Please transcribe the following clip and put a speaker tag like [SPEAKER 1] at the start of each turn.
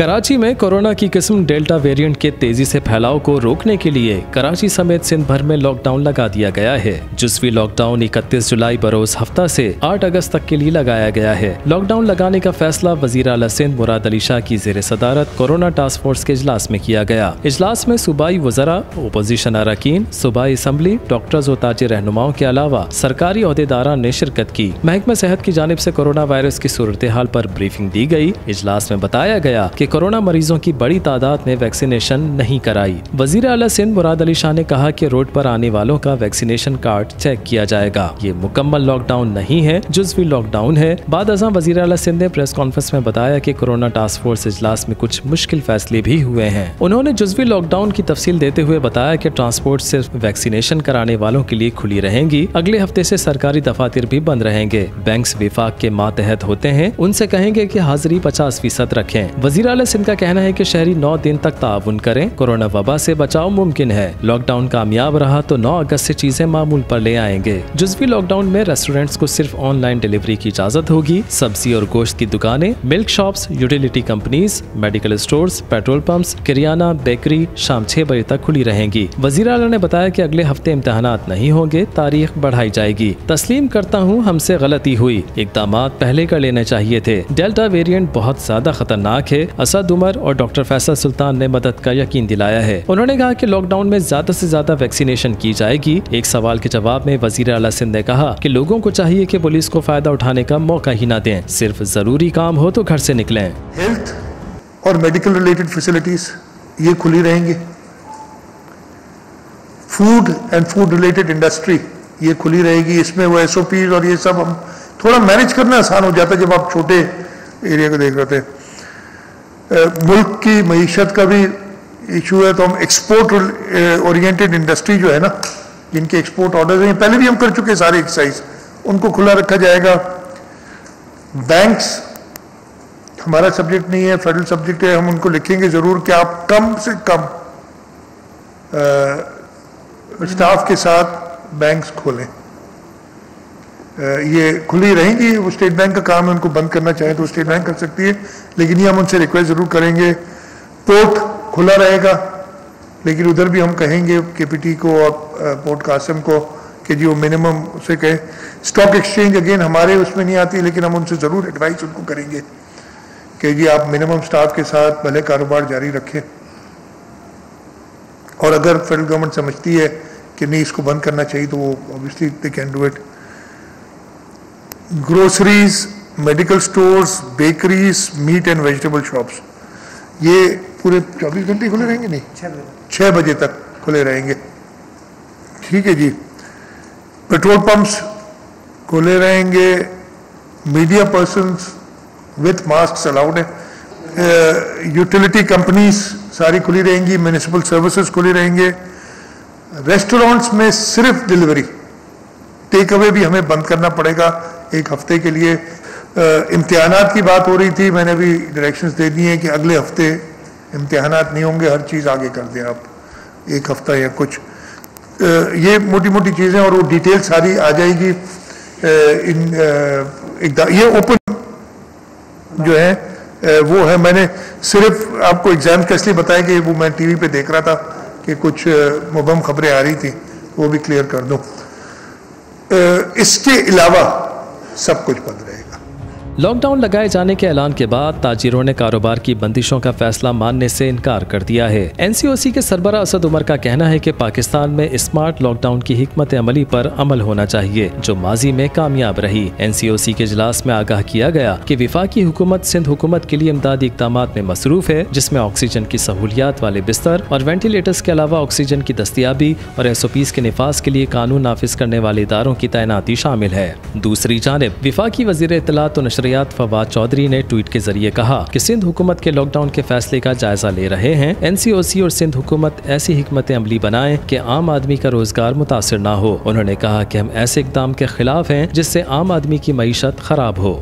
[SPEAKER 1] कराची में कोरोना की किस्म डेल्टा वेरिएंट के तेजी से फैलाव को रोकने के लिए कराची समेत सिंध भर में लॉकडाउन लगा दिया गया है। जुज़वी लॉकडाउन 31 जुलाई बरोज हफ्ता से 8 अगस्त तक के लिए लगाया गया है। लॉकडाउन लगाने का फैसला वज़ीर आला सिंध मुराद अली शाह की ज़ेर सदारत कोरोना टास्क फोर्स के इजलास में किया गया। इजलास में सूबाई वज़रा, अपोजिशन अरकान, सूबाई असम्बली, डॉक्टर्स और ताजी रहनुमाओं के अलावा सरकारी ओहदेदारान ने शिरकत की। महकमा सेहत की जानिब से कोरोना वायरस की सूरत हाल पर ब्रीफिंग दी गई। इजलास में बताया गया कि कोरोना मरीजों की बड़ी तादाद ने वैक्सीनेशन नहीं कराई। वज़ीर आला सिंध मुराद अली शाह ने कहा कि रोड पर आने वालों का वैक्सीनेशन कार्ड चेक किया जाएगा। ये मुकम्मल लॉकडाउन नहीं है, जुज़वी लॉकडाउन है। बाद अज़ां वज़ीर आला सिंध ने प्रेस कॉन्फ्रेंस में बताया कि कोरोना टास्क फोर्स इजलास में कुछ मुश्किल फैसले भी हुए हैं। उन्होंने जुज़वी लॉकडाउन की तफसील देते हुए बताया कि ट्रांसपोर्ट सिर्फ वैक्सीनेशन कराने वालों के लिए खुली रहेंगी। अगले हफ्ते से सरकारी दफातर भी बंद रहेंगे। बैंक्स विफाक के मातहत होते हैं, उनसे कहेंगे कि हाजिरी 50% रखें। वज़ीर आला सिंध का कहना है कि शहरी 9 दिन तक ताउन करें। कोरोना वबा से बचाव मुमकिन है। लॉकडाउन कामयाब रहा तो 9 अगस्त से चीजें मामूल पर ले आएंगे। जुज़वी लॉकडाउन में रेस्टोरेंट्स को सिर्फ ऑनलाइन डिलीवरी की इजाजत होगी। सब्जी और गोश्त की दुकानें, milk shops, utility companies, medical stores, petrol pumps, kirana, bakery शाम 6 बजे तक खुली रहेंगी। वज़ीर आला ने बताया कि अगले हफ्ते इम्तहानात नहीं होंगे, तारीख बढ़ाई जाएगी। तस्लीम करता हूँ हमसे गलती हुई, इक़दाम पहले कर लेने चाहिए थे। डेल्टा वेरिएंट बहुत ज्यादा खतरनाक है। असद उमर और डॉक्टर फैसल सुल्तान ने मदद का यकीन दिलाया है। उन्होंने कहा कि लॉकडाउन में ज्यादा से ज्यादा वैक्सीनेशन की जाएगी। एक सवाल के जवाब में वज़ीर आला सिंध ने कहा कि लोगों को चाहिए कि पुलिस को फायदा उठाने का मौका ही न दें, सिर्फ जरूरी काम हो तो घर से निकलें।
[SPEAKER 2] हेल्थ और मेडिकल रिलेटेड फैसिलिटीज ये खुली रहेंगी। Food and food related industry ये खुली रहेगी। इसमें वो SOPs और ये सब हम थोड़ा मैनेज करना आसान हो जाता है जब आप छोटे एरिया को देख रहे थे। मुल्क की मईशत का भी इशू है, तो हम एक्सपोर्ट ओरिएंटेड इंडस्ट्री जो है ना, जिनके एक्सपोर्ट ऑर्डर्स हैं, पहले भी हम कर चुके सारे एक्सरसाइज, उनको खुला रखा जाएगा। बैंक्स हमारा सब्जेक्ट नहीं है, फेडरल सब्जेक्ट है। हम उनको लिखेंगे जरूर कि आप कम से कम स्टाफ के साथ बैंक्स खोलें। ये खुली रहेंगी। वो स्टेट बैंक का काम है, उनको बंद करना चाहे तो स्टेट बैंक कर सकती है, लेकिन ये हम उनसे रिक्वेस्ट जरूर करेंगे। पोर्ट खुला रहेगा, लेकिन उधर भी हम कहेंगे KPT को और पोर्ट कासिम को कि जी वो मिनिमम उसे कहें। स्टॉक एक्सचेंज अगेन हमारे उसमें नहीं आती, लेकिन हम उनसे ज़रूर एडवाइस उनको करेंगे कि जी आप मिनिमम स्टाफ के साथ भले कारोबार जारी रखें। और अगर फेडरल गवर्नमेंट समझती है कि नहीं इसको बंद करना चाहिए तो वो obviously they can do it. Groceries, medical stores, bakeries, meat and vegetable shops ये पूरे 24 घंटे खुले रहेंगे, नहीं 6 बजे तक खुले रहेंगे। ठीक है जी। पेट्रोल पंप्स खुले रहेंगे। Media persons with mask allowed है। यूटिलिटी कंपनीज सारी खुली रहेंगी। म्यूनिसिपल सर्विसेज खुली रहेंगे। रेस्टोरेंट्स में सिर्फ डिलीवरी, टेक अवे भी हमें बंद करना पड़ेगा 1 हफ्ते के लिए। इम्तिहानात की बात हो रही थी, मैंने भी डायरेक्शंस दे दी हैं कि अगले हफ्ते इम्तिहानात नहीं होंगे, हर चीज़ आगे कर दें आप 1 हफ्ता या कुछ। ये मोटी मोटी चीज़ें और वो डिटेल सारी आ जाएगी। ये ओपन जो है वो है। मैंने सिर्फ आपको एग्जाम का इसलिए बताया कि वो मैं TV पे देख रहा था कि कुछ मुबहम खबरें आ रही थी, वो भी क्लियर कर दूं। इसके अलावा सब कुछ बंद रहेगा।
[SPEAKER 1] लॉकडाउन लगाए जाने के ऐलान के बाद ताजिरों ने कारोबार की बंदिशों का फैसला मानने से इनकार कर दिया है। NCOC के सरबराह असद उमर का कहना है कि पाकिस्तान में स्मार्ट लॉकडाउन की हिकमत अमली पर अमल होना चाहिए, जो माजी में कामयाब रही। NCOC के इजलास में आगाह किया गया कि विफाकी हुकूमत सिंध हुकूमत के लिए इमदादी इक़दाम में मसरूफ है, जिसमें ऑक्सीजन की सहूलियात वाले बिस्तर और वेंटिलेटर्स के अलावा ऑक्सीजन की दस्तियाबी और SOPs के निफाज के लिए कानून नाफिज करने वाले इदारों की तैनाती शामिल है। दूसरी जानिब विफाकी वज़ीर इत्तलात और नशरियात फवाद चौधरी ने ट्वीट के जरिए कहा कि सिंध हुकूमत के लॉकडाउन के फैसले का जायजा ले रहे हैं। NCOC और सिंध हुकूमत ऐसी हिकमत अमली बनाएं कि आम आदमी का रोजगार मुतासिर ना हो। उन्होंने कहा कि हम ऐसे इक़दाम के खिलाफ हैं जिससे आम आदमी की मईशत खराब हो।